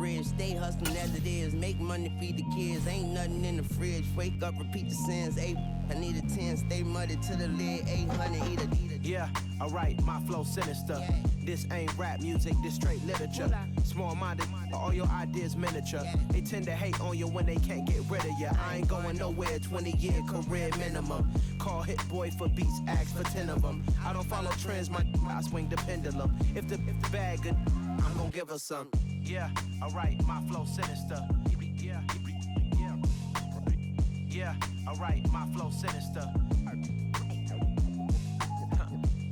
bridge. Stay hustling as it is. Make money, feed the kids. Ain't nothing in the fridge. Wake up, repeat the sins. I need a 10. Stay muddy to the lid. 800, eat a. Yeah, alright, my flow sinister. Yeah. This ain't rap music, this straight literature. Small-minded, all your ideas miniature. Yeah. They tend to hate on you when they can't get rid of you. I ain't going nowhere, 20-year career minimum. Call Hit Boy for beats, ask for 10 of them. I don't follow trends, I swing the pendulum. If the bag good, I'm gonna give her some. Yeah, alright, my flow sinister. Yeah, alright, my flow sinister.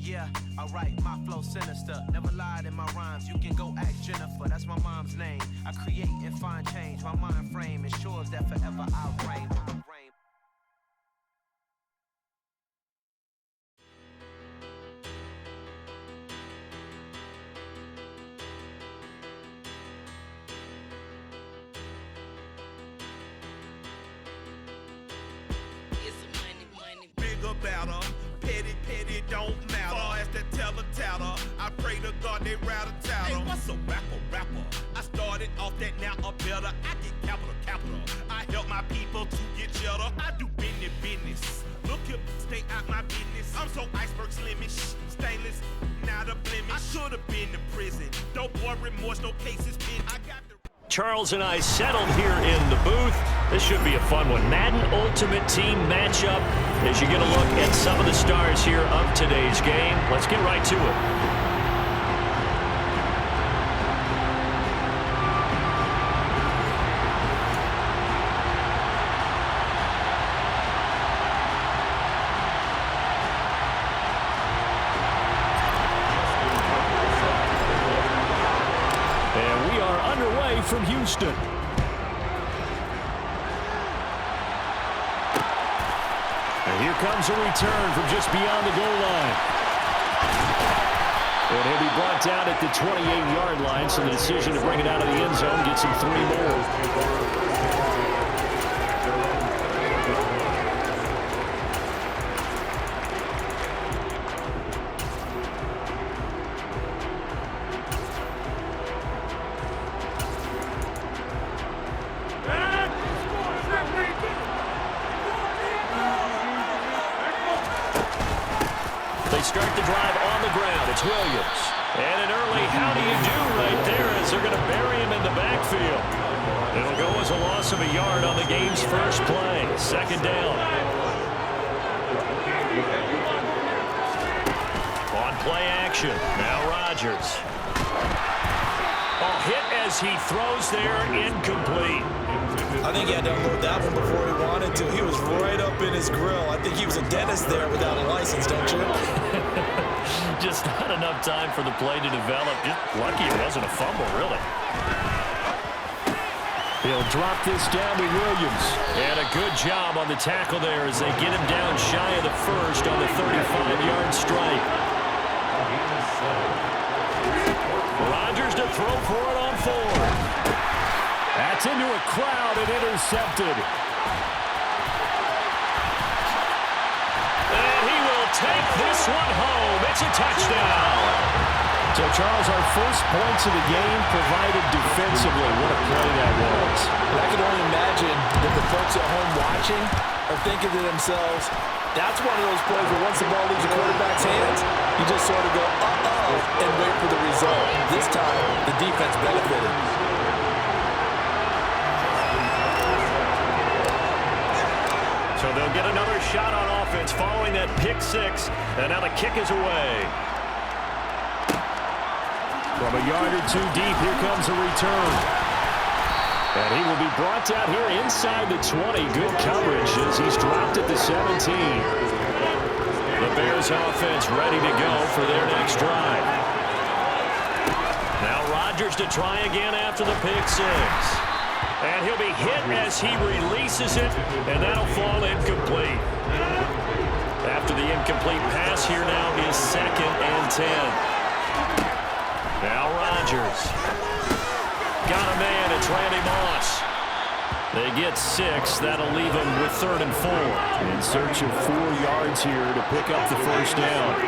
Yeah, alright, my flow sinister. Never lied in my rhymes, you can go ask Jennifer. That's my mom's name. I create and find change. My mind frame ensures that forever I reign. About her, petty, don't matter. Far as the teller, I pray to God they rattle tattle. Hey, what's a rapper? I started off that, now I'm better. I get capital. I help my people to get cheddar. I do business. Look here, stay out my business. I'm so iceberg slimish, stainless, not a blemish. I should have been to prison. No boy remorse, no cases pinned. I got the Charles and I settled here in the booth. This should be a fun one. Madden Ultimate Team matchup as you get a look at some of the stars here of today's game. Let's get right to it. From Houston. And here comes a return from just beyond the goal line. And he'll be brought down at the 28-yard line, so the decision to bring it out of the end zone gets him 3 more. Start the drive on the ground. It's Williams. And an early how do you do right there as they're going to bury him in the backfield. It'll go as a loss of a yard on the game's first play. Second down. On play action. Now Rodgers. Hit as he throws there, incomplete. I think he had to unload that one before he wanted to. He was right up in his grill. I think he was a dentist there without a license, don't you? Just not enough time for the play to develop. Just lucky it wasn't a fumble, really. He'll drop this down to Williams. And a good job on the tackle there as they get him down shy of the first on the 35-yard strike. Rodgers to throw for it on 4. That's into a crowd and intercepted. And he will take this one home. It's a touchdown. So, Charles, our first points of the game provided defensively. What a play that was. I can only imagine that the folks at home watching are thinking to themselves, that's one of those plays where once the ball leaves the quarterback's hands, you just sort of go, uh-oh, and wait for the result. This time, the defense benefited. So they'll get another shot on offense following that pick 6, and now the kick is away. From a yard or 2 deep, here comes a return. And he will be brought down here inside the 20. Good coverage as he's dropped at the 17. The Bears offense ready to go for their next drive. Now Rodgers to try again after the pick 6. And he'll be hit as he releases it, and that'll fall incomplete. After the incomplete pass, here now is 2nd and 10. Now Rodgers. Got a man, it's Randy Moss. They get 6. That'll leave them with 3rd and 4. In search of 4 yards here to pick up the first down.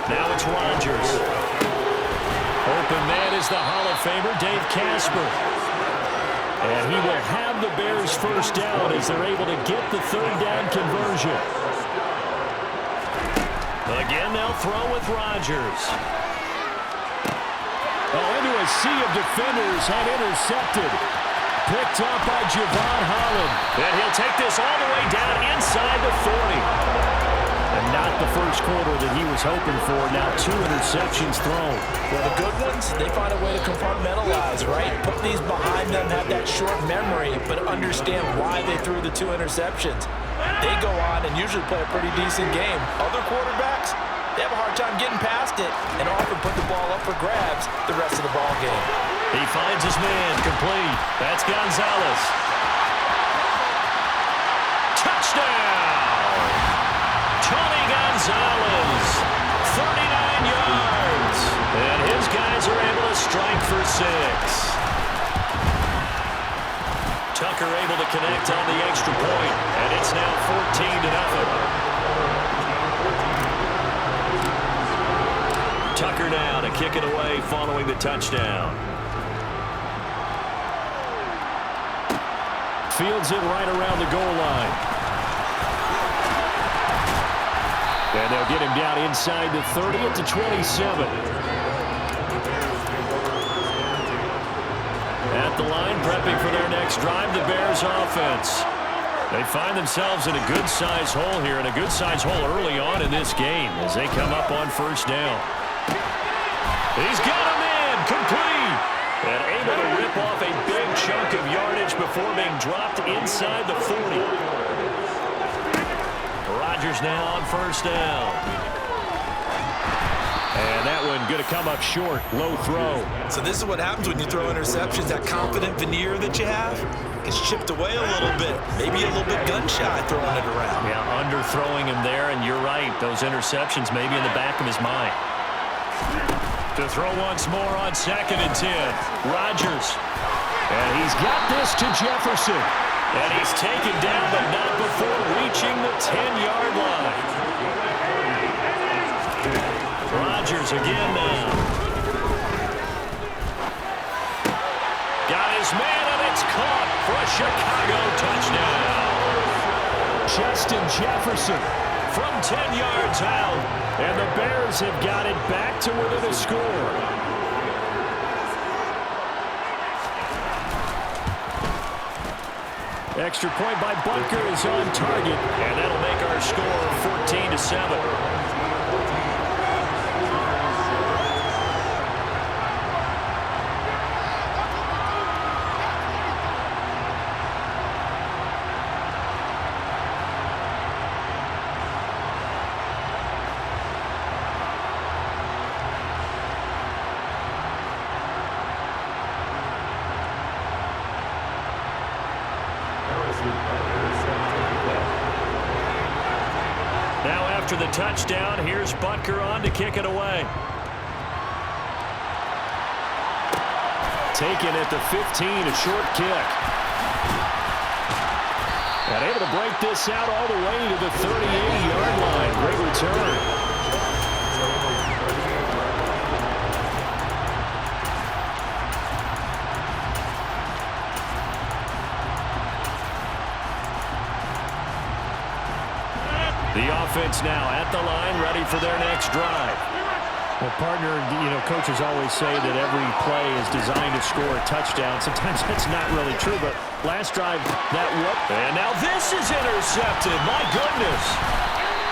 Now it's Rodgers. Open man is the Hall of Famer, Dave Casper. And he will have the Bears first down as they're able to get the third down conversion. Again, they'll throw with Rodgers. Into a sea of defenders and intercepted. Picked up by Javon Holland. And he'll take this all the way down inside the 40. And not the first quarter that he was hoping for. Now 2 interceptions thrown. Well, the good ones, they find a way to compartmentalize, right? Put these behind them, have that short memory, but understand why they threw the 2 interceptions. They go on and usually play a pretty decent game. Other quarterbacks, they have a hard time getting past it and often put the ball up for grabs the rest of the ball game. He finds his man, complete. That's Gonzalez. Touchdown! Tony Gonzalez, 39 yards. And his guys are able to strike for 6. Tucker able to connect on the extra point, and it's now 14-0. Tucker now to kick it away following the touchdown. Fields it right around the goal line. And they'll get him down inside the 30 at the 27. At the line, prepping for their next drive, the Bears offense. They find themselves in a good-sized hole here, and a good-sized hole early on in this game as they come up on first down. He's got him in, complete, and able to rip off a big chunk of yardage before being dropped inside the 40. Rodgers now on first down. And that one going to come up short. Low throw. So this is what happens when you throw interceptions. That confident veneer that you have gets chipped away a little bit. Maybe a little bit gun-shy throwing it around. Yeah, underthrowing him there, and you're right. Those interceptions may be in the back of his mind. To throw once more on 2nd and 10. Rodgers. And he's got this to Jefferson. And he's taken down, but not before reaching the 10-yard line. Rodgers again now. Got his man, and it's caught for a Chicago touchdown. Justin Jefferson from 10 yards out. And the Bears have got it back to within a score. Extra point by Butker is on target, and that'll make our score 14-7. Now after the touchdown, here's Butker on to kick it away. Taken at the 15, a short kick. And able to break this out all the way to the 38-yard line. Great return. The offense now at the line, ready for their next drive. Well, partner, coaches always say that every play is designed to score a touchdown. Sometimes that's not really true, but last drive, that what? And now this is intercepted. My goodness.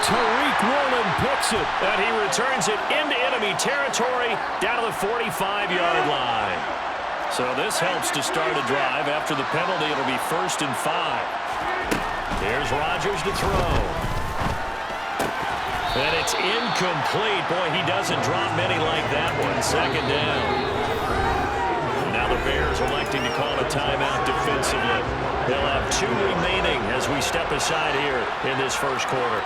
Tariq Woolen picks it, and he returns it into enemy territory down to the 45-yard line. So this helps to start a drive. After the penalty, it'll be 1st and 5. Here's Rodgers to throw. And it's incomplete. Boy, he doesn't drop many like that one. 2nd down. Now the Bears electing to call a timeout defensively. They'll have 2 remaining as we step aside here in this first quarter.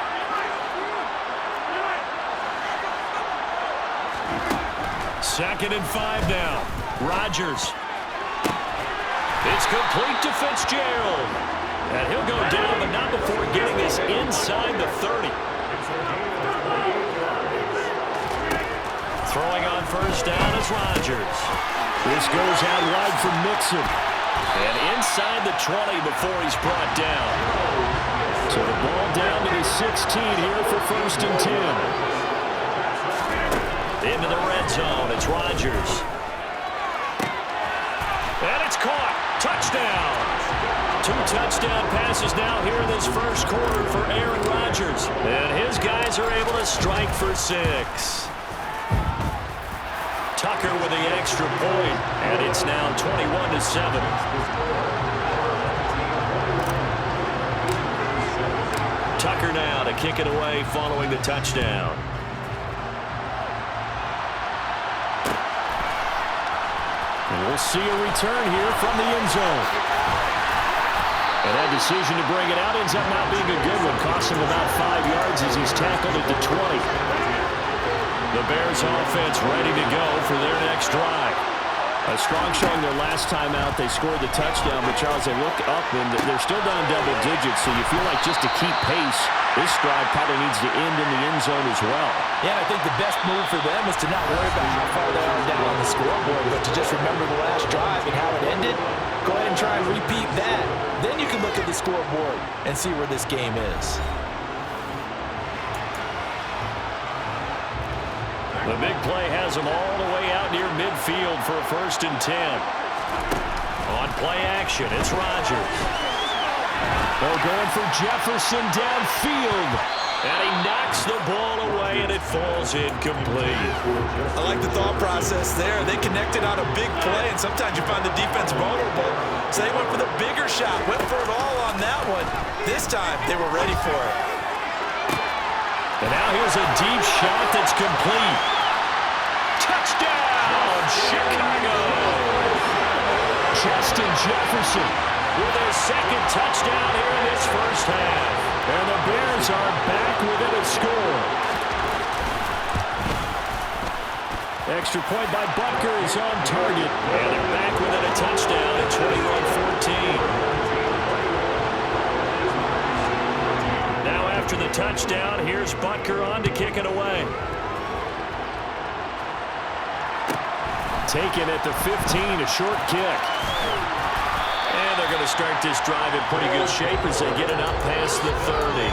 Second and 5 now. Rodgers. It's complete to Fitzgerald. And he'll go down, but not before getting this inside the 30. Throwing on first down is Rodgers. This goes out wide for Mixon. And inside the 20 before he's brought down. So the ball down to the 16 here for 1st and 10. Into the red zone, it's Rodgers. And it's caught. Touchdown. 2 touchdown passes now here in this first quarter for Aaron Rodgers. And his guys are able to strike for 6. Tucker with the extra point, and it's now 21-7. Tucker now to kick it away following the touchdown. And we'll see a return here from the end zone. And that decision to bring it out ends up not being a good one. Cost him about 5 yards as he's tackled at the 20. The Bears offense ready to go for their next drive. A strong showing their last time out. They scored the touchdown, but Charles, they look up and they're still down double digits, so you feel like just to keep pace, this drive probably needs to end in the end zone as well. Yeah, I think the best move for them is to not worry about how far they are down on the scoreboard, but to just remember the last drive and how it ended. Go ahead and try and repeat that. Then you can look at the scoreboard and see where this game is. The big play has them all the way out near midfield for a 1st and 10. On play action, it's Rodgers. They're going for Jefferson downfield. And he knocks the ball away, and it falls incomplete. I like the thought process there. They connected on a big play, and sometimes you find the defense vulnerable. So they went for the bigger shot, went for it all on that one. This time, they were ready for it. And now here's a deep shot that's complete. Touchdown, Chicago! Justin Jefferson with his 2nd touchdown here in this first half. And the Bears are back within a score. Extra point by Butker is on target. And they're back within a touchdown at 21-14. Now after the touchdown, here's Butker on to kick it away. Taken at the 15, a short kick. And they're going to start this drive in pretty good shape as they get it up past the 30.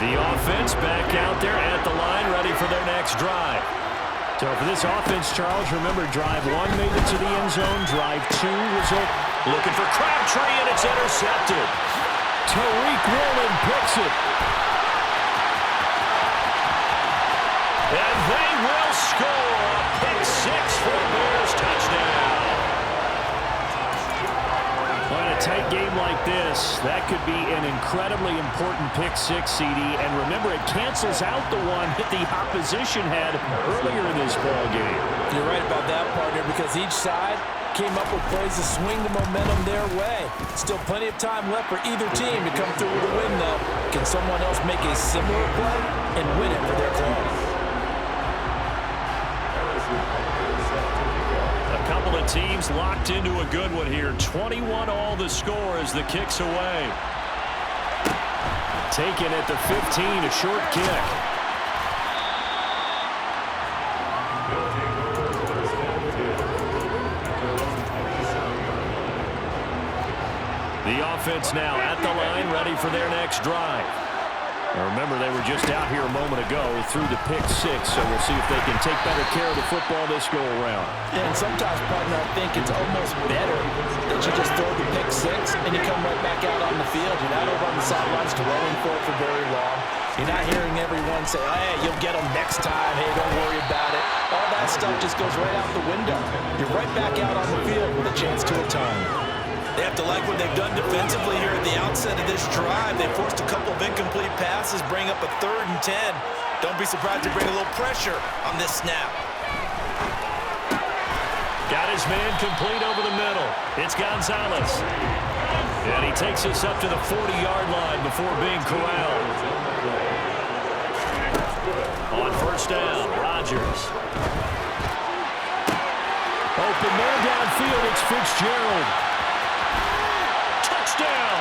The offense back out there at the line, ready for their next drive. So for this offense, Charles, remember drive 1 made it to the end zone. Drive 2 was looking for Crabtree, and it's intercepted. Tariq Woolen picks it. And they will score a pick 6 for a Bears touchdown. Well, in a tight game like this, that could be an incredibly important pick 6, CD. And remember, it cancels out the one that the opposition had earlier in this ball game. You're right about that, partner, because each side came up with plays to swing the momentum their way. Still plenty of time left for either team to come through with a win, though. Can someone else make a similar play and win it for their club? A couple of teams locked into a good one here. 21 all the score as the kick's away. Taken at the 15, a short kick. The offense now at the line, ready for their next drive. Now remember, they were just out here a moment ago through the pick 6, so we'll see if they can take better care of the football this go-around. Yeah, and sometimes, partner, I think it's almost better that you just throw the pick 6 and you come right back out on the field. You're not over on the sidelines dwelling for it for very long. You're not hearing everyone say, hey, you'll get them next time. Hey, don't worry about it. All that stuff just goes right out the window. You're right back out on the field with a chance to atone. They have to like what they've done defensively here at the outset of this drive. They forced a couple of incomplete passes, bring up a 3rd and 10. Don't be surprised to bring a little pressure on this snap. Got his man complete over the middle. It's Gonzalez. And he takes us up to the 40-yard line before being corralled. On first down, Rodgers. Open man downfield, it's Fitzgerald. Touchdown!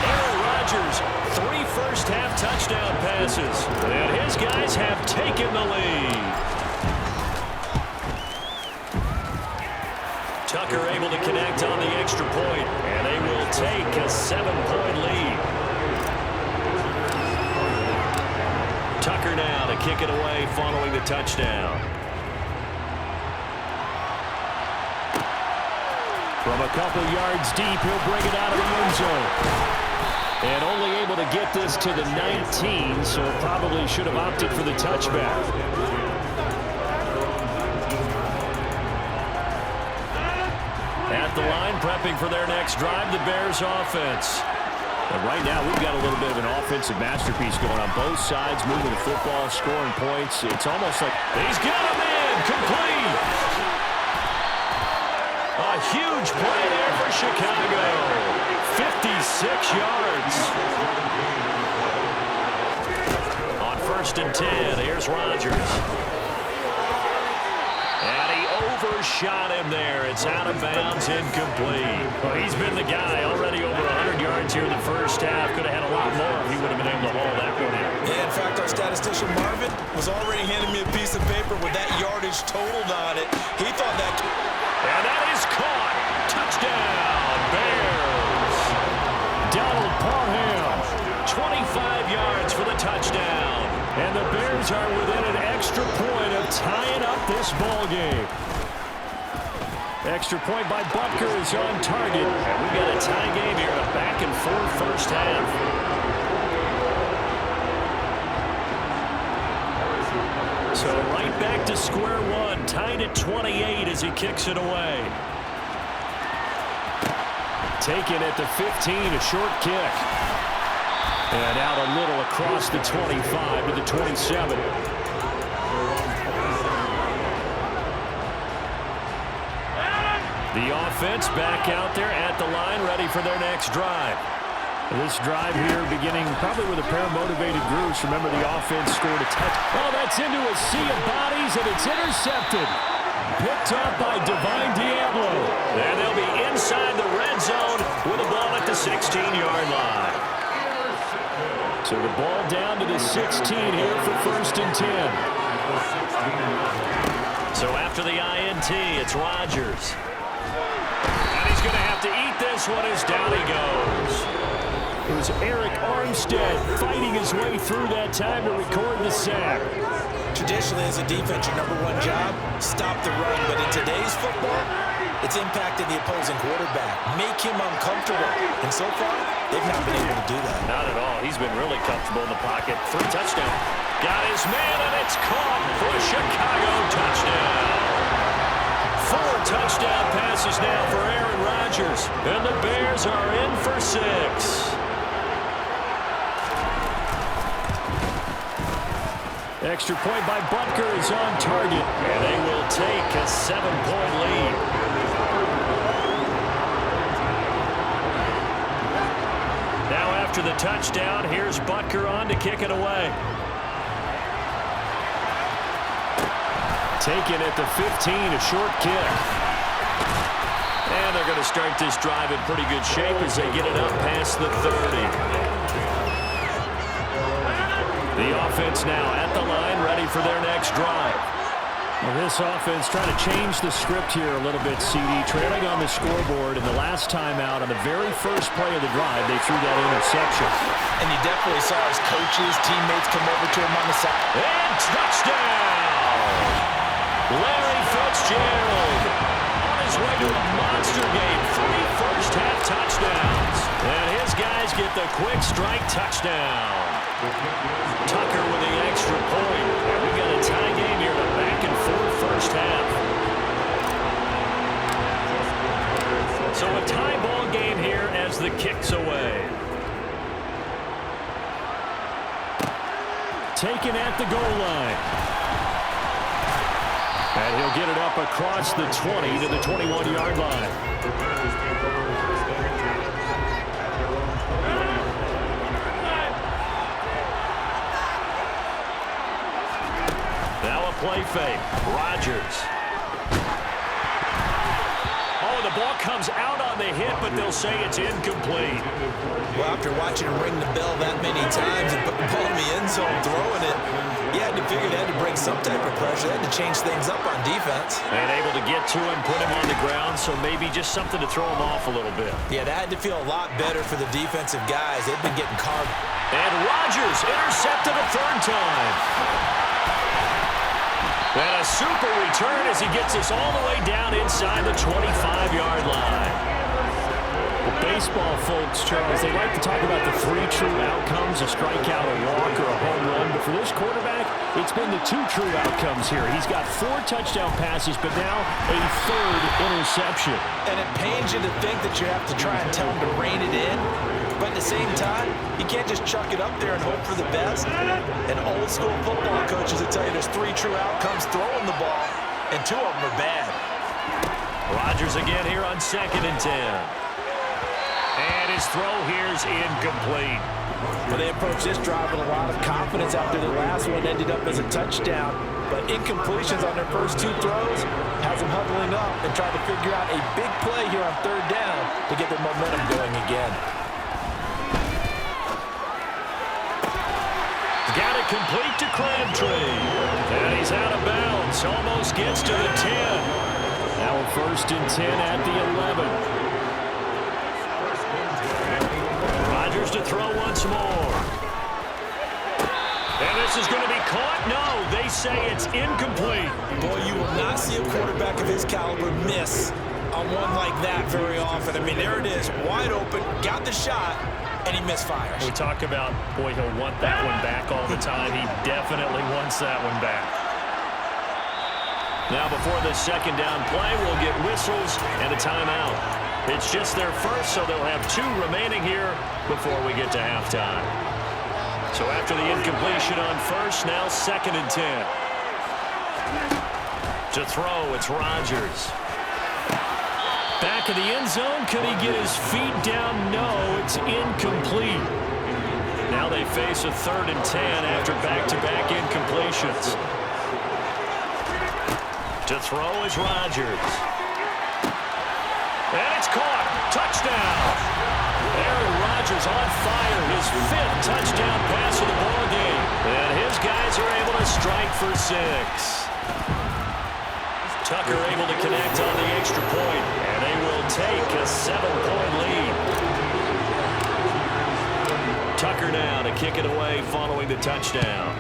Aaron Rodgers, 3 first-half touchdown passes. passes, and his guys have taken the lead. Tucker able to connect on the extra point, and they will take a 7-point lead. Tucker now to kick it away following the touchdown. From a couple yards deep, he'll bring it out of the end zone. And only able to get this to the 19, so probably should have opted for the touchback. At the line, prepping for their next drive, the Bears offense. And right now, we've got a little bit of an offensive masterpiece going on both sides, moving the football, scoring points. It's almost like he's got him in, complete. A huge play there for Chicago. 56 yards. On 1st and 10, here's Rodgers. Overshot him there. It's out of bounds, incomplete. Well, he's been the guy already over 100 yards here in the first half. Could have had a lot more if he would have been able to haul that one in. Yeah, in fact, our statistician Marvin was already handing me a piece of paper with that yardage totaled on it. He thought that... And that is caught. Touchdown, Bears. Donald Parham, 25 yards for the touchdown. And the Bears are within an extra point of tying up this ball game. Extra point by Butker is on target. And we've got a tie game here, a back-and-forth first half. So right back to square one, tied at 28 as he kicks it away. Taken at the 15, a short kick. And out a little across the 25 to the 27. The offense back out there at the line, ready for their next drive. This drive here beginning probably with a pair of motivated groups. Remember, the offense scored a touchdown. Oh, that's into a sea of bodies, and it's intercepted. Picked up by Divine Diablo. And they'll be inside the red zone with a ball at the 16-yard line. So the ball down to the 16 here for 1st and 10. So after the INT, it's Rodgers. And he's going to have to eat this one as down he goes. It was Eric Armstead fighting his way through that time to record the sack. Traditionally, as a defense, your #1 job, stop the run. But in today's football, it's impacting the opposing quarterback. Make him uncomfortable. And so far, they've not been able to do that. Not at all. He's been really comfortable in the pocket. 3 touchdowns. Got his man, and it's caught for a Chicago touchdown. 4 touchdown passes now for Aaron Rodgers. And the Bears are in for 6. Extra point by Butker is on target. And they will take a 7-point lead. Now after the touchdown, here's Butker on to kick it away. Taken at the 15, a short kick. And they're going to start this drive in pretty good shape as they get it up past the 30. The offense now at the line, ready for their next drive. Well, this offense trying to change the script here a little bit, CD. Trailing on the scoreboard, and the last time out on the very first play of the drive, they threw that interception. And you definitely saw his coaches, teammates come over to him on the side. And touchdown! Larry Fitzgerald on his way to a monster game. 3 first-half touchdowns. And his guys get the quick strike touchdown. Tucker with the extra point. And we got a tie game here, a back-and-forth first half. So a tie ball game here as the kick's away. Taken at the goal line. And he'll get it up across the 20 to the 21-yard line. Now a play fake. Rodgers. Oh, the ball comes out on the a hit, but they'll say it's incomplete. Well, after watching him ring the bell that many times and put the ball in the end zone, throwing it, you had to figure they had to bring some type of pressure. They had to change things up on defense. And able to get to him, put him on the ground, so maybe just something to throw him off a little bit. Yeah, that had to feel a lot better for the defensive guys. They've been getting carved. And Rodgers intercepted a third time. And a super return as he gets us all the way down inside the 25-yard line. The baseball folks, Charles, they like to talk about the 3 true outcomes, a strikeout, a walk, or a home run. But for this quarterback, it's been the 2 true outcomes here. He's got 4 touchdown passes, but now a 3rd interception. And it pains you to think that you have to try and tell him to rein it in. But at the same time, you can't just chuck it up there and hope for the best. And old-school football coaches will tell you there's 3 true outcomes throwing the ball, and 2 of them are bad. Rodgers again here on 2nd and 10. And his throw here's incomplete. Well, they approached this drive with a lot of confidence after the last one ended up as a touchdown. But incompletions on their first 2 throws has them huddling up and trying to figure out a big play here on 3rd down to get their momentum going again. Got it complete to Crabtree. And he's out of bounds. Almost gets to the 10. Now a 1st and 10 at the 11. Rodgers to throw once more. And this is going to be caught. No, they say it's incomplete. Boy, you will not see a quarterback of his caliber miss on one like that very often. I mean, there it is, wide open, got the shot, and he misfires. We talk about, boy, he'll want that one back all the time. He definitely wants that one back. Now before the 2nd down play, we'll get whistles and a timeout. It's just their first, so they'll have 2 remaining here before we get to halftime. So after the incompletion on 1st, now 2nd and 10. To throw, it's Rodgers. Back in the end zone, could he get his feet down? No, it's incomplete. Now they face a 3rd and 10 after back-to-back incompletions. To throw is Rodgers. And it's caught. Touchdown. Aaron Rodgers on fire. His 5th touchdown pass of the ball game. And his guys are able to strike for 6. Tucker able to connect on the extra point. And they will take a 7-point lead. Tucker now to kick it away following the touchdown.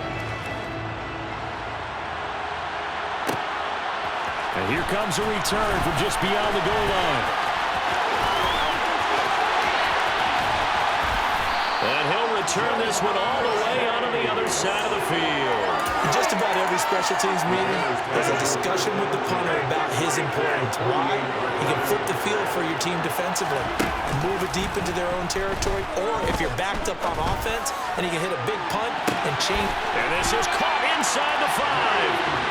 And here comes a return from just beyond the goal line. And he'll return this one all the way onto the other side of the field. In just about every special teams meeting, there's a discussion with the punter about his importance. Why? He can flip the field for your team defensively, move it deep into their own territory, or if you're backed up on offense, then he can hit a big punt and change. And this is caught inside the 5.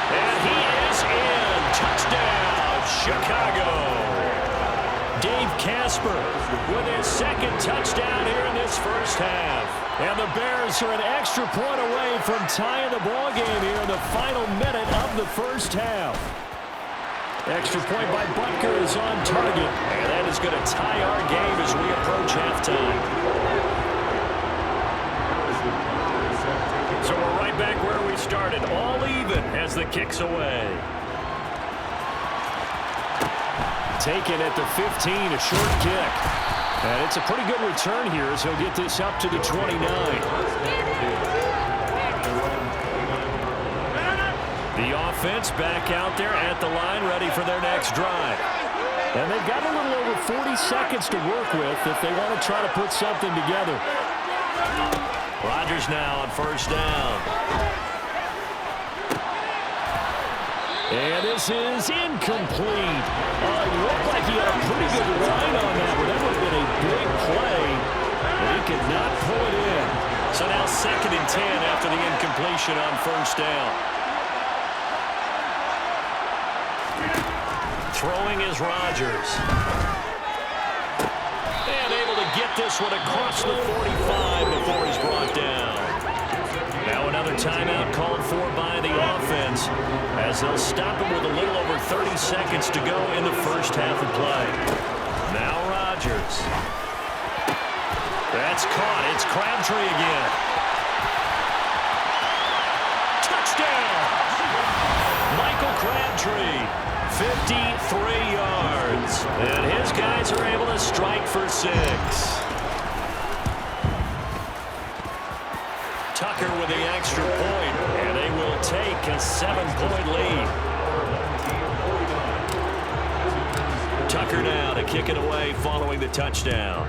And he is in. Touchdown, Chicago. Dave Casper with his 2nd touchdown here in this first half. And the Bears are an extra point away from tying the ball game here in the final minute of the first half. Extra point by Butker is on target. And that is going to tie our game as we approach halftime. So we're right back where we started. All even as the kick's away. Taken at the 15, a short kick. And it's a pretty good return here as he'll get this up to the 29. The offense back out there at the line, ready for their next drive. And they've got a little over 40 seconds to work with if they want to try to put something together. Rodgers now on 1st down. And this is incomplete. It looked like he had a pretty good line on that, but that would have been a big play. But he could not pull it in. So now 2nd and 10 after the incompletion on 1st down. Throwing is Rodgers. And able to get this one across the 45 before he's brought down. Now another timeout called for by the offense as they'll stop him with a little over 30 seconds to go in the first half of play. Now Rodgers. Rodgers. That's caught. It's Crabtree again. Touchdown! Michael Crabtree, 53 yards. And his guys are able to strike for 6. Tucker with the extra point, and they will take a 7-point lead. Tucker now to kick it away following the touchdown.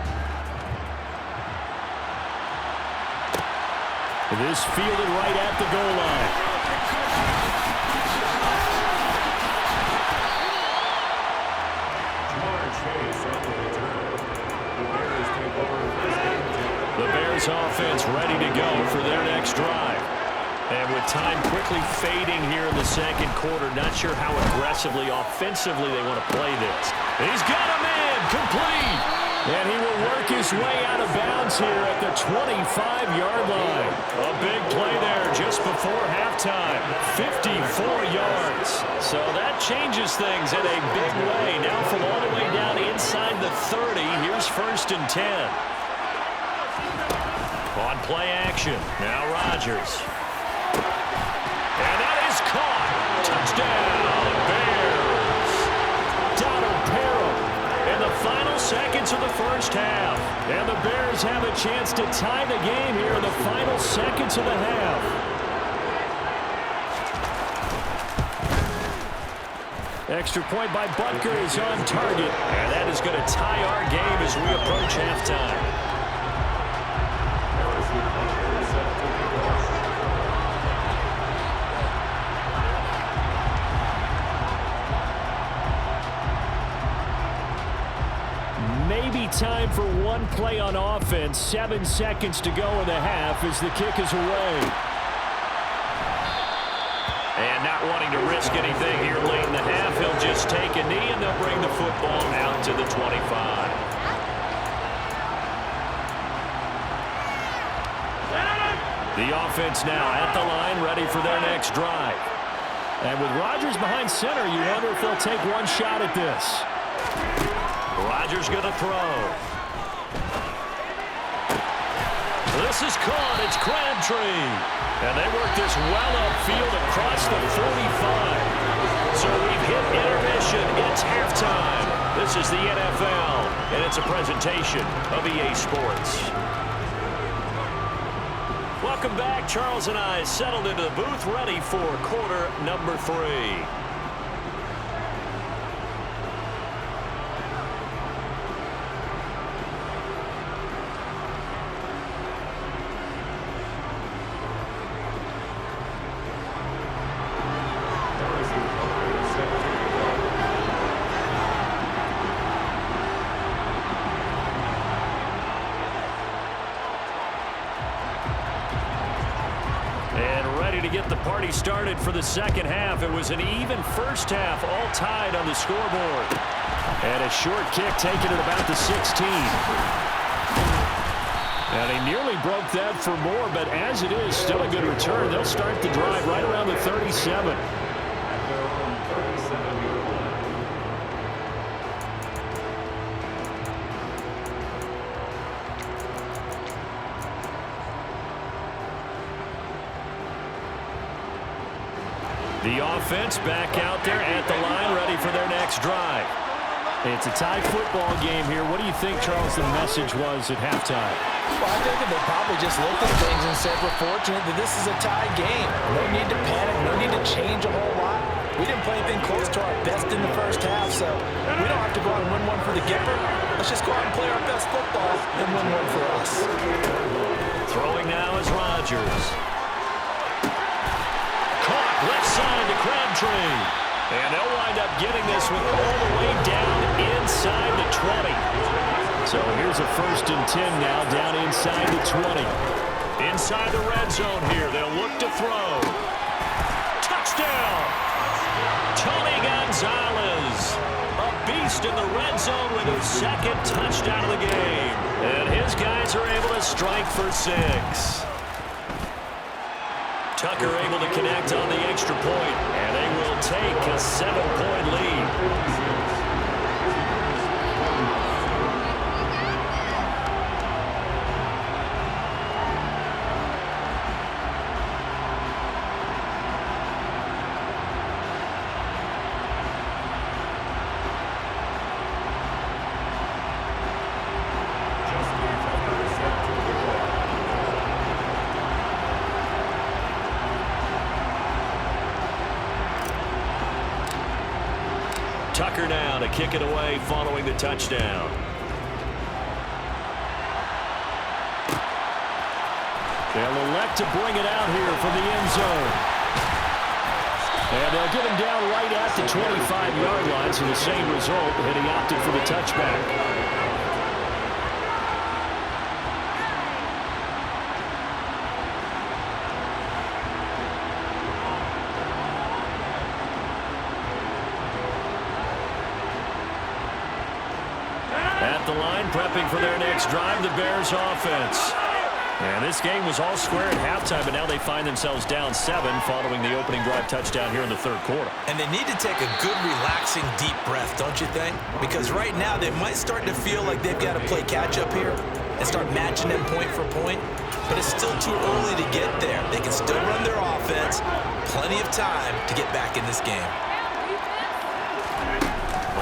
This fielded right at the goal line. The Bears offense ready to go for their next drive. And with time quickly fading here in the second quarter, not sure how aggressively, offensively they want to play this. He's got a man, complete. And he will work his way out of bounds here at the 25-yard line. A big play there just before halftime. 54 yards. So that changes things in a big way. Now from all the way down inside the 30, here's 1st and 10. On play action, now Rodgers. And that is caught. Touchdown, Bears. Donald Parham in the final seconds of the first half. And the Bears have a chance to tie the game here in the final seconds of the half. Extra point by Butker is on target. And that is going to tie our game as we approach halftime. Maybe time for one play on offense. 7 seconds to go in the half as the kick is away. And not wanting to risk anything here late in the half, he'll just take a knee and they'll bring the football out to the 25. The offense now at the line, ready for their next drive. And with Rodgers behind center, you wonder if they'll take one shot at this. Rodgers going to throw. This is caught. It's Crabtree. And they work this well upfield across the 45. So we've hit intermission. It's halftime. This is the NFL, and it's a presentation of EA Sports. Welcome back. Charles and I settled into the booth, ready for quarter number 3. To get the party started for the second half. It was an even first half, all tied on the scoreboard. And a short kick taken at about the 16. And he nearly broke that for more, but as it is, still a good return. They'll start the drive right around the 37. The offense back out there at the line, ready for their next drive. It's a tie football game here. What do you think, Charles, the message was at halftime? Well, I think that they probably just looked at things and said, we're fortunate that this is a tie game. No need to panic, no need to change a whole lot. We didn't play anything close to our best in the first half, so we don't have to go out and win one for the Gipper. Let's just go out and play our best football and win one for us. Throwing now is Rodgers. Left side to Crabtree. And they'll wind up getting this one all the way down inside the 20. So here's a 1st and 10 now, down inside the 20. Inside the red zone here, they'll look to throw. Touchdown! Tony Gonzalez, a beast in the red zone with his 2nd touchdown of the game. And his guys are able to strike for 6. Tucker able to connect on the extra point, and they will take a 7-point lead. now to kick it away following the touchdown. They'll elect to bring it out here from the end zone. And they'll get him down right at the 25-yard line, so the same result, and he opted for the touchback. At the line, prepping for their next drive, the Bears offense. And this game was all square at halftime, but now they find themselves down 7 following the opening drive touchdown here in the third quarter. And they need to take a good, relaxing, deep breath, don't you think? Because right now they might start to feel like they've got to play catch-up here and start matching them point for point. But it's still too early to get there. They can still run their offense. Plenty of time to get back in this game.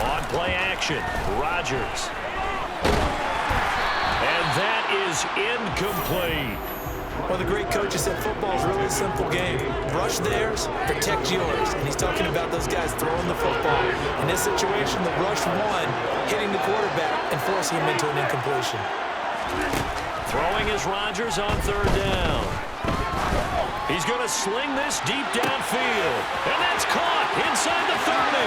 On play action, Rodgers. And that is incomplete. Well, the great coaches said football is really a simple game. Rush theirs, protect yours. And he's talking about those guys throwing the football. In this situation, the rush one, hitting the quarterback and forcing him into an incompletion. Throwing is Rodgers on third down. He's going to sling this deep downfield. And that's caught inside the 30.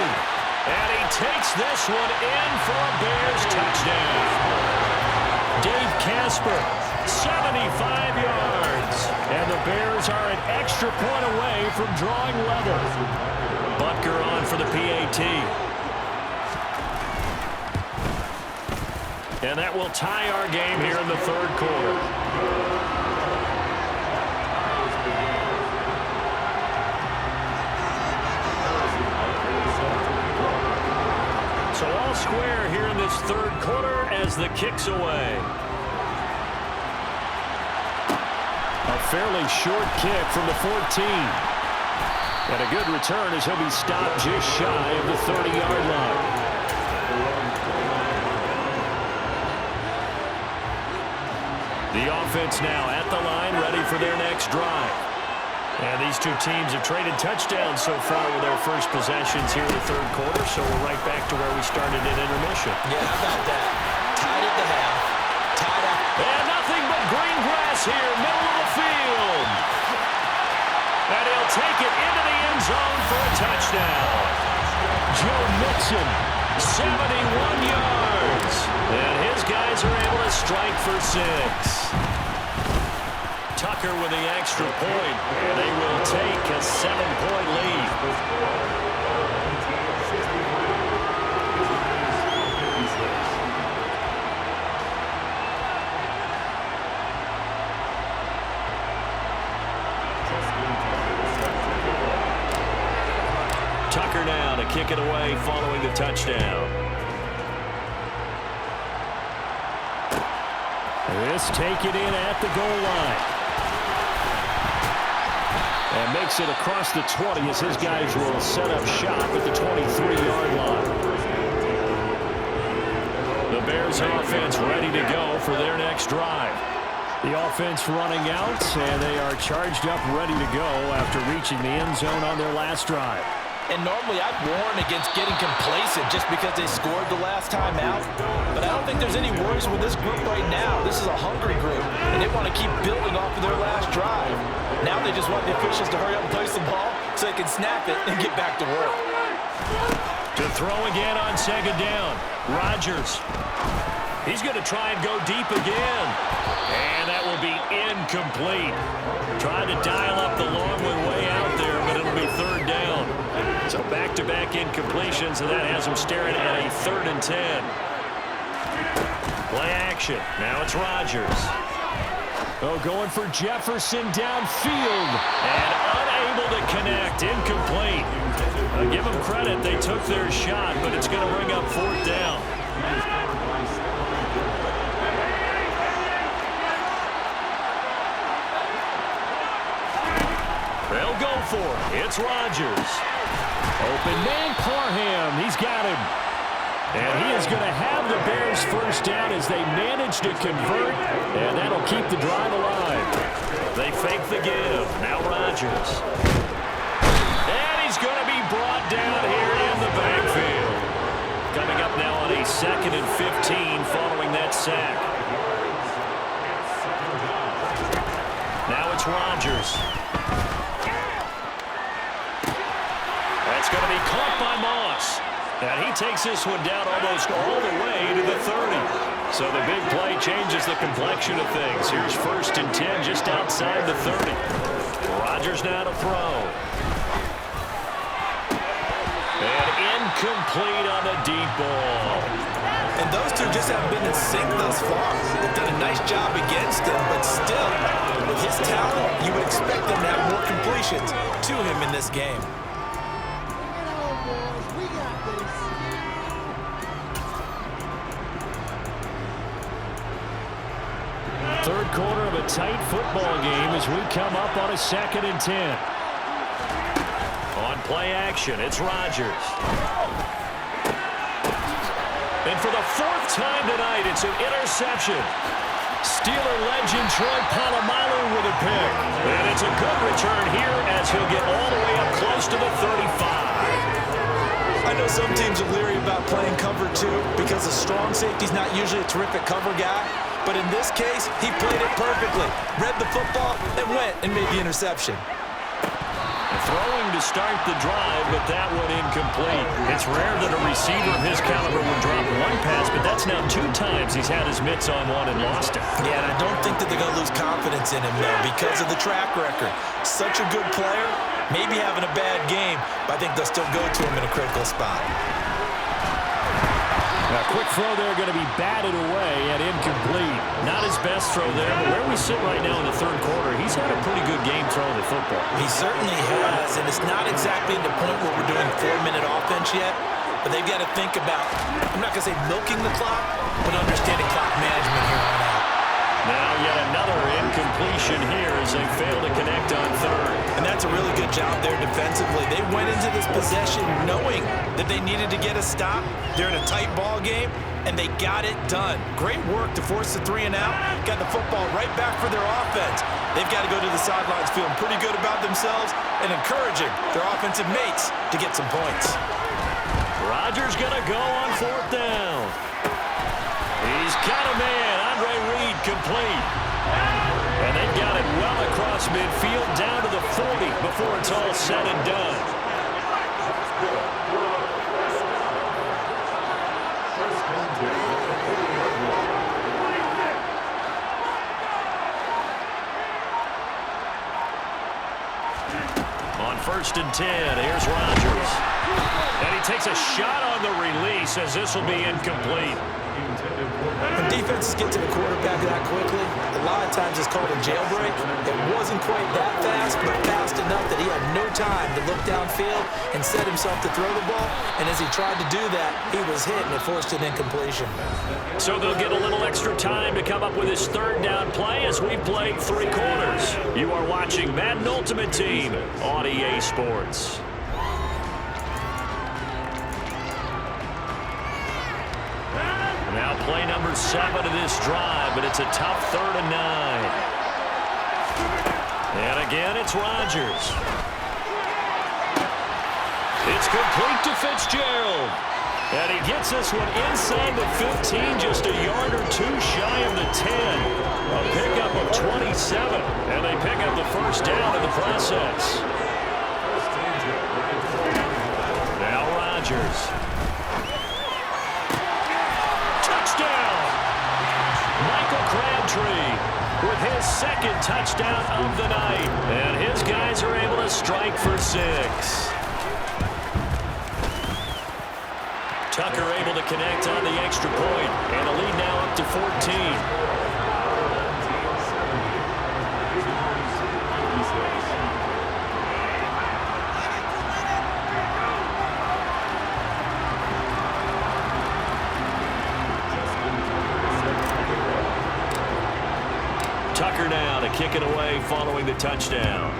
And he takes this one in for a Bears touchdown. Dave Casper, 75 yards. And the Bears are an extra point away from drawing level. Butker on for the PAT. And that will tie our game here in the third quarter. So all square here in this third quarter as the kick's away. A fairly short kick from the 14. And a good return as he'll be stopped just shy of the 30-yard line. The offense now at the line, ready for their next drive. And these two teams have traded touchdowns so far with their first possessions here in the third quarter, so we're right back to where we started at intermission. Yeah, how about that? Tied at the half. Tied up. And nothing but green grass here, middle of the field. And he'll take it into the end zone for a touchdown. Joe Mixon, 71 yards. And his guys are able to strike for 6. Tucker with the extra point, and they will take a 7-point lead. Tucker now to kick it away following the touchdown. This take it in at the goal line. And makes it across the 20 as his guys will set up shop at the 23-yard line. The Bears offense ready to go for their next drive. The offense running out, and they are charged up ready to go after reaching the end zone on their last drive. And normally I'd warn against getting complacent just because they scored the last time out. But I don't think there's any worries with this group right now. This is a hungry group, and they want to keep building off of their last drive. Now they just want the officials to hurry up and place the ball so they can snap it and get back to work. To throw again on second down, Rodgers. He's going to try and go deep again. And that will be incomplete. Trying to dial up the long one way out there, but it'll be third down. So back-to-back incompletions, and that has him staring at a 3rd and 10. Play action. Now it's Rodgers. Oh, going for Jefferson downfield. And unable to connect. Incomplete. Give them credit. They took their shot, but it's going to bring up 4th down. They'll go for it. It's Rodgers. Open man, Parham. He's got him. And he is going to have the Bears first down as they manage to convert, and that'll keep the drive alive. They fake the give. Now Rodgers. And he's going to be brought down here in the backfield. coming up now on a 2nd and 15 following that sack. Now it's Rodgers. That's going to be caught by Moss. And he takes this one down almost all the way to the 30. So the big play changes the complexion of things. Here's 1st and 10 just outside the 30. Rodgers now to throw. And incomplete on the deep ball. And those two just haven't been in sync thus far. They've done a nice job against him, but still, with his talent, you would expect them to have more completions to him in this game. Third quarter of a tight football game as we come up on a 2nd and 10. On play action, it's Rodgers. And for the 4th time tonight, it's an interception. Steeler legend Troy Polamalu with a pick. And it's a good return here as he'll get all the way up close to the 35. I know some teams are leery about playing cover 2 because the strong safety's not usually a terrific cover guy. But in this case, he played it perfectly. Read the football and went and made the interception. Throwing to start the drive, but that one incomplete. It's rare that a receiver of his caliber would drop one pass, but that's now 2 times he's had his mitts on one and lost it. Yeah, and I don't think that they're going to lose confidence in him, though, because of the track record. Such a good player, maybe having a bad game, but I think they'll still go to him in a critical spot. A quick throw there going to be batted away and incomplete. Not his best throw there, but where we sit right now in the 3rd quarter, he's had a pretty good game throwing the football. He certainly has, and it's not exactly at the point where we're doing 4-minute offense yet, but they've got to think about, I'm not going to say milking the clock, but understanding clock management here on out. Now yet another incompletion here as they fail to connect on 3rd. And that's a really good job there defensively. They went into this possession knowing that they needed to get a stop. They're in a tight ball game, and they got it done. Great work to force the 3 and out. Got the football right back for their offense. They've got to go to the sidelines feeling pretty good about themselves and encouraging their offensive mates to get some points. Rodgers going to go on 4th down. He's got a man. Andre Reed complete. And they've got it well across midfield down to the 40 before it's all said and done. On 1st and 10, here's Rodgers. And he takes a shot on the release as this will be incomplete. When defenses get to the quarterback that quickly, a lot of times it's called a jailbreak. It wasn't quite that fast, but fast enough that he had no time to look downfield and set himself to throw the ball. And as he tried to do that, he was hit and it forced an incompletion. So they'll get a little extra time to come up with his 3rd down play as we played 3 quarters. You are watching Madden Ultimate Team on EA Sports. Now play number 7 of this drive, but it's a tough 3rd and 9. And again, it's Rodgers. It's complete to Fitzgerald. And he gets this one inside the 15, just a yard or 2 shy of the 10. A pickup of 27, and they pick up the 1st down in the process. Now Rodgers. Crabtree with his 2nd touchdown of the night. And his guys are able to strike for 6. Tucker able to connect on the extra point. And a lead now up to 14. Tucker now to kick it away following the touchdown.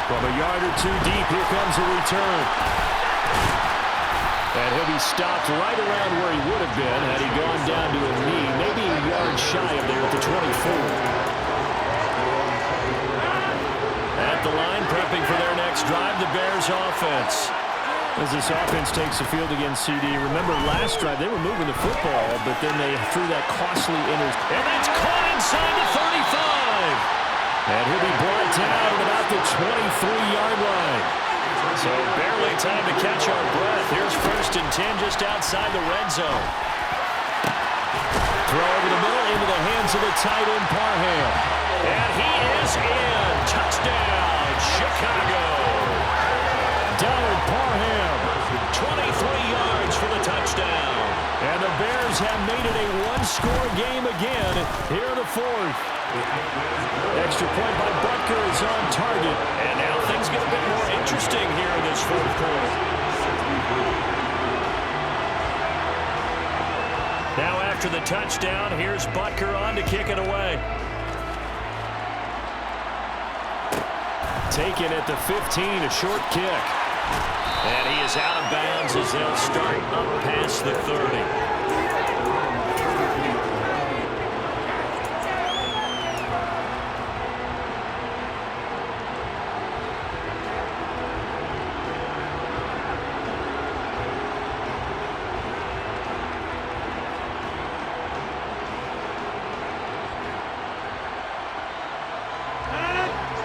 From a yard or 2 deep, here comes a return. And he'll be stopped right around where he would have been had he gone down to a knee, maybe a yard shy of there at the 24. At the line, prepping for their next drive, the Bears offense. As this offense takes the field against CD, remember last drive they were moving the football, but then they threw that costly interception. And that's caught inside the 35. And he'll be brought down at about the 23-yard line. So barely time to catch our breath. Here's 1st and 10 just outside the red zone. Throw over the middle into the hands of the tight end, Parham. And he is in. Touchdown, Chicago. Donald Parham, 23 yards for the touchdown. And the Bears have made it a one-score game again here in the 4th. Extra point by Butker is on target. And now things get a bit more interesting here in this 4th quarter. Now after the touchdown, here's Butker on to kick it away. Taken at the 15, a short kick. And he is out of bounds as they'll start up past the 30.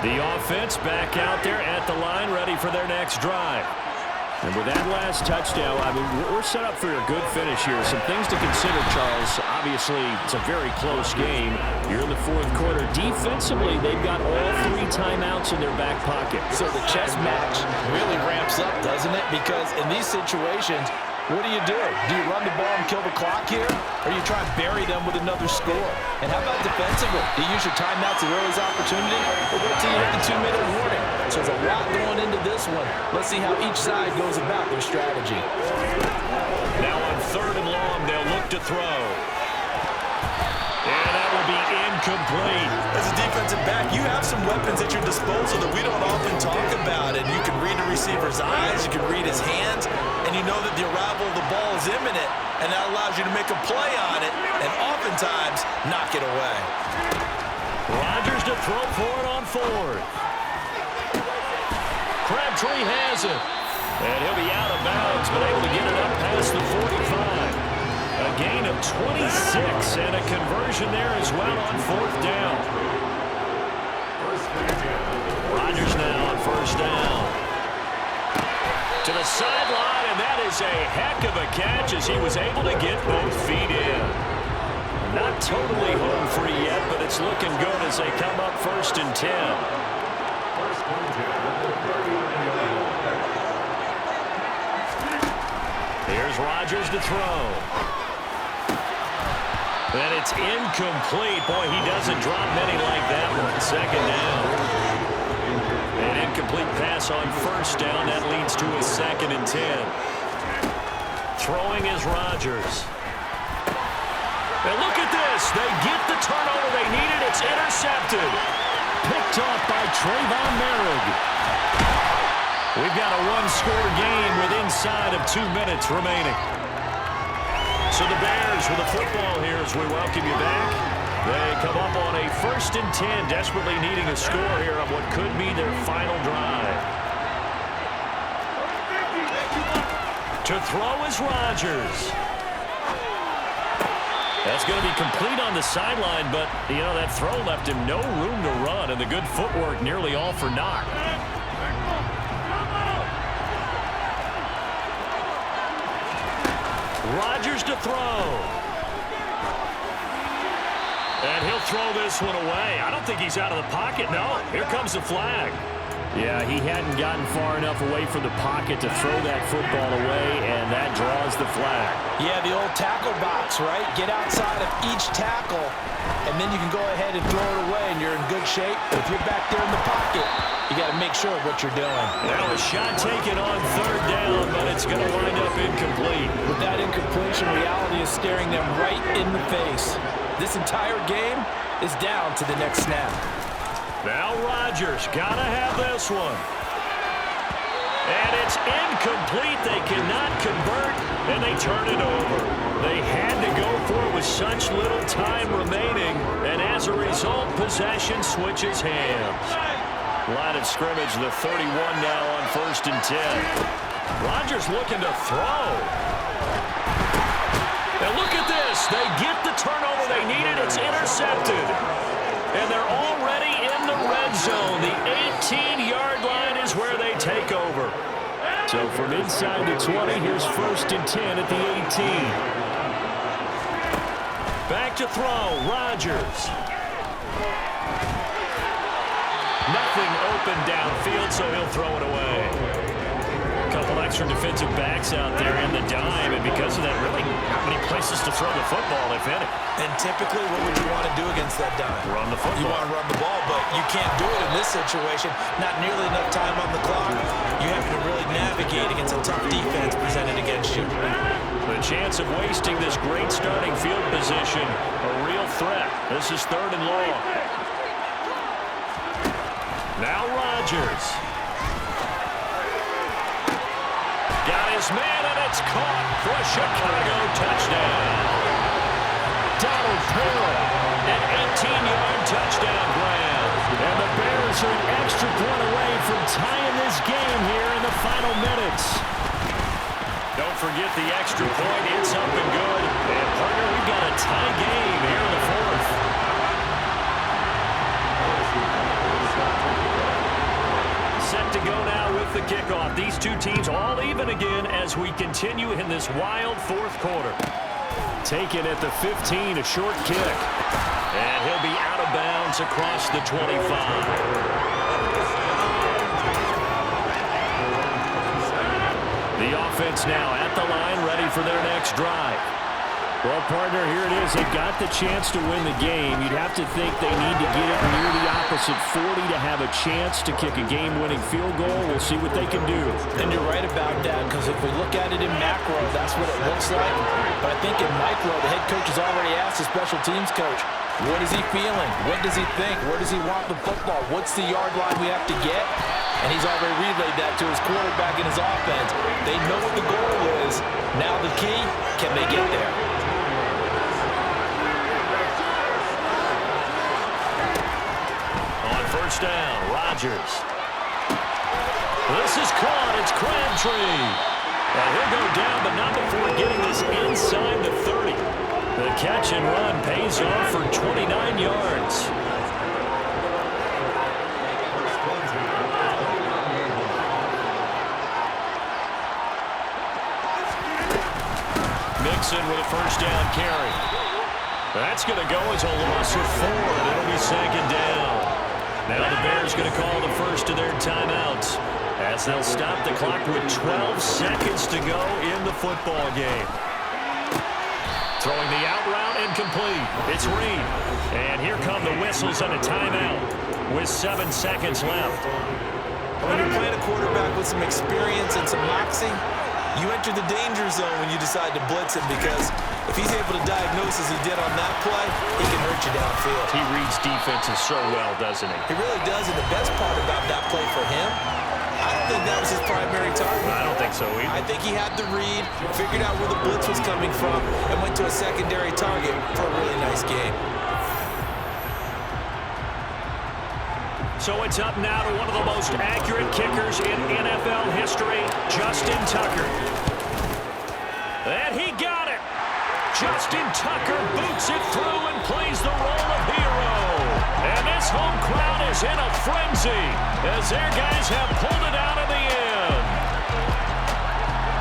The offense back out there at the line, ready for their next drive. And with that last touchdown, I mean, we're set up for a good finish here. Some things to consider, Charles. Obviously, it's a very close game. You're in the 4th quarter. Defensively, they've got all 3 timeouts in their back pocket. So the chess match really ramps up, doesn't it? Because in these situations, what do? Do you run the ball and kill the clock here? Or you try and bury them with another score? And how about defensively? Do you use your timeouts at early's opportunity? Or wait till you hit the 2-minute warning? So there's a lot going into this one. Let's see how each side goes about their strategy. Now on 3rd and long, they'll look to throw. And that will be incomplete. As a defensive back, you have some weapons at your disposal that we don't often talk about. And you can read the receiver's eyes, you can read his hands, and you know that the arrival of the ball is imminent, and that allows you to make a play on it and oftentimes knock it away. Rodgers to throw for it on 4th. Crabtree has it. And he'll be out of bounds, but able to get it up past the 45. A gain of 26 and a conversion there as well on 4th down. Rodgers now on 1st down. To the sideline, and that is a heck of a catch as he was able to get both feet in. Not totally home free yet, but it's looking good as they come up 1st and 10. Here's Rodgers to throw. And it's incomplete. Boy, he doesn't drop many like that one. 2nd down. An incomplete pass on 1st down. That leads to a 2nd and 10. Throwing is Rodgers. And look at this. They get the turnover they needed. It's intercepted. Picked off by Trayvon Merrick. We've got a one-score game with inside of 2 minutes remaining. So the Bears with the football here as we welcome you back. They come up on a 1st and 10, desperately needing a score here on what could be their final drive. To throw is Rodgers. That's going to be complete on the sideline, but, you know, that throw left him no room to run, and the good footwork nearly all for naught. Rodgers to throw. And he'll throw this one away. I don't think he's out of the pocket. No, here comes the flag. Yeah, he hadn't gotten far enough away from the pocket to throw that football away, and that draws the flag. Yeah, the old tackle box, right? Get outside of each tackle, and then you can go ahead and throw it away, and you're in good shape. But if you're back there in the pocket, you got to make sure of what you're doing. Now a shot taken on 3rd down, but it's going to wind up incomplete. With that incompletion, reality is staring them right in the face. This entire game is down to the next snap. Now Rodgers, gotta have this one. And it's incomplete. They cannot convert, and they turn it over. They had to go for it with such little time remaining, and as a result, possession switches hands. Line of scrimmage, the 31 now on 1st and 10. Rodgers looking to throw. And look at this. They get the turnover they needed. It's intercepted. And they're already in the red zone. The 18-yard line is where they take over. So from inside the 20, here's 1st and 10 at the 18. Back to throw, Rodgers. Nothing open downfield, so he'll throw it away. A couple extra defensive backs out there in the dime, and because of that, really not many places to throw the football, if any. And typically, what would you want to do against that dime? Run the football. You want to run the ball, but you can't do it in this situation. Not nearly enough time on the clock. You have to really navigate against a tough defense presented against you. The chance of wasting this great starting field position, a real threat. This is 3rd and long. Now Rodgers. Got his man, and it's caught for a Chicago touchdown. Donald Perry, an 18-yard touchdown grab. And the Bears are an extra point away from tying this game here in the final minutes. Don't forget the extra point. It's up and good. And, partner, we've got a tie game here in the 4th. Set to go now with the kickoff. These two teams all even again as we continue in this wild 4th quarter. Taken at the 15, a short kick. And he'll be out of bounds across the 25. The offense now at the line, ready for their next drive. Well, partner, here it is. They've got the chance to win the game. You'd have to think they need to get it near the opposite 40 to have a chance to kick a game-winning field goal. We'll see what they can do. And you're right about that, because if we look at it in macro, that's what it looks like. But I think in micro, the head coach has already asked the special teams coach, what is he feeling? What does he think? Where does he want the football? What's the yard line we have to get? And he's already relayed that to his quarterback and his offense. They know what the goal is. Now the key, can they get there? On 1st down, Rodgers. This is caught. It's Crabtree. And he'll go down, but not before getting this inside the 30. The catch and run pays off for 29 yards. Mixon with a 1st down carry. That's going to go as a loss of 4, and it'll be 2nd down. Now the Bears going to call the first of their timeouts as they'll stop the clock with 12 seconds to go in the football game. Throwing the out route incomplete. It's Reed. And here come the whistles and a timeout with 7 seconds left. When you're playing a quarterback with some experience and some moxie, you enter the danger zone when you decide to blitz him, because if he's able to diagnose as he did on that play, he can hurt you downfield. He reads defenses so well, doesn't he? He really does, and the best part about that play for him, I don't think that was his primary target. I don't think so either. I think he had the read, figured out where the blitz was coming from, and went to a secondary target for a really nice game. So it's up now to one of the most accurate kickers in NFL history, Justin Tucker. And he got it. Justin Tucker boots it through and plays the role of hero. And this home crowd is in a frenzy as their guys have pulled it out in the end.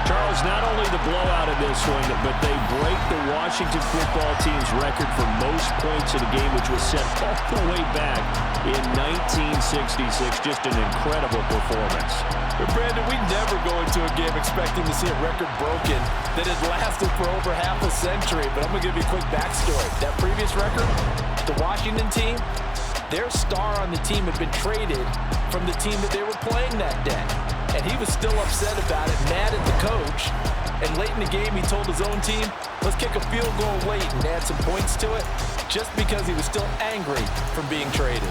Charles, not only the blowout in this one, but they break the Washington football team's record for most points in a game, which was set all the way back in 1966. Just an incredible performance. But Brandon, we never go into a game expecting to see a record broken that had lasted for over half a century. But I'm going to give you a quick backstory. That previous record, the Washington team, their star on the team had been traded from the team that they were playing that day. And he was still upset about it, mad at the coach. And late in the game, he told his own team, let's kick a field goal late and add some points to it, just because he was still angry from being traded.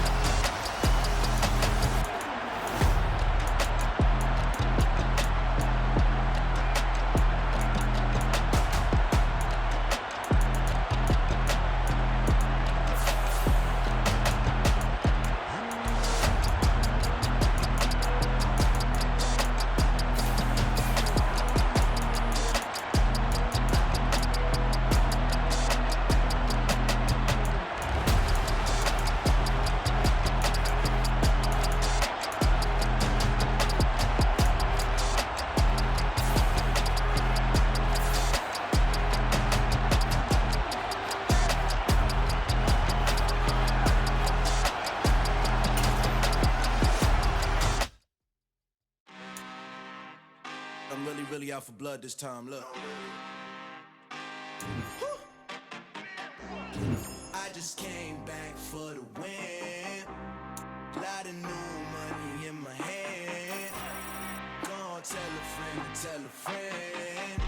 Pray out for blood this time, look. I just came back for the win. Lot of new money in my hand. Gonna tell a friend to tell a friend.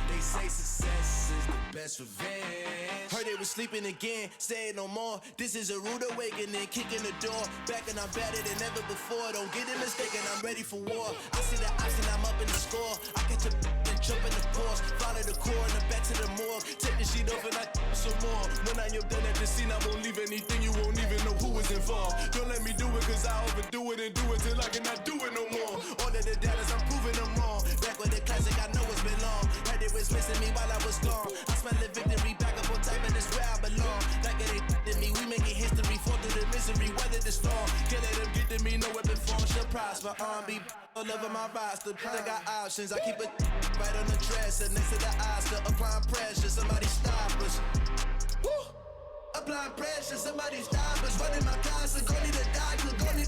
They say success is the best revenge. Heard they was sleeping again, say it no more. This is a rude awakening, kicking the door. Back and I'm better than ever before. Don't get it mistaken, I'm ready for war. I see the option, I'm up in the score. I catch a and jump in the course. Follow the core and the back to the morgue. Take the sheet off and I some more. When I'm done at the scene, I won't leave anything. You won't even know who is involved. Don't let me do it, cause I overdo it and do it till I cannot do it no more. All of the doubters, I'm proving them wrong. Back with the classic, I know it's been long. Heard it was missing me while I was gone. I smell the victory back up on top, and it's where I belong. Like it ain't to me, we making history. Fall through the misery, weather the storm. Can't let them get to me, no weapon form shall prosper. R&B all over my roster. I got options, I keep it right on the dresser. Next to the Oscar, applying pressure. Somebody stop us. Woo! Applying pressure, somebody stop us. Running my closet, go need a doctor, go need a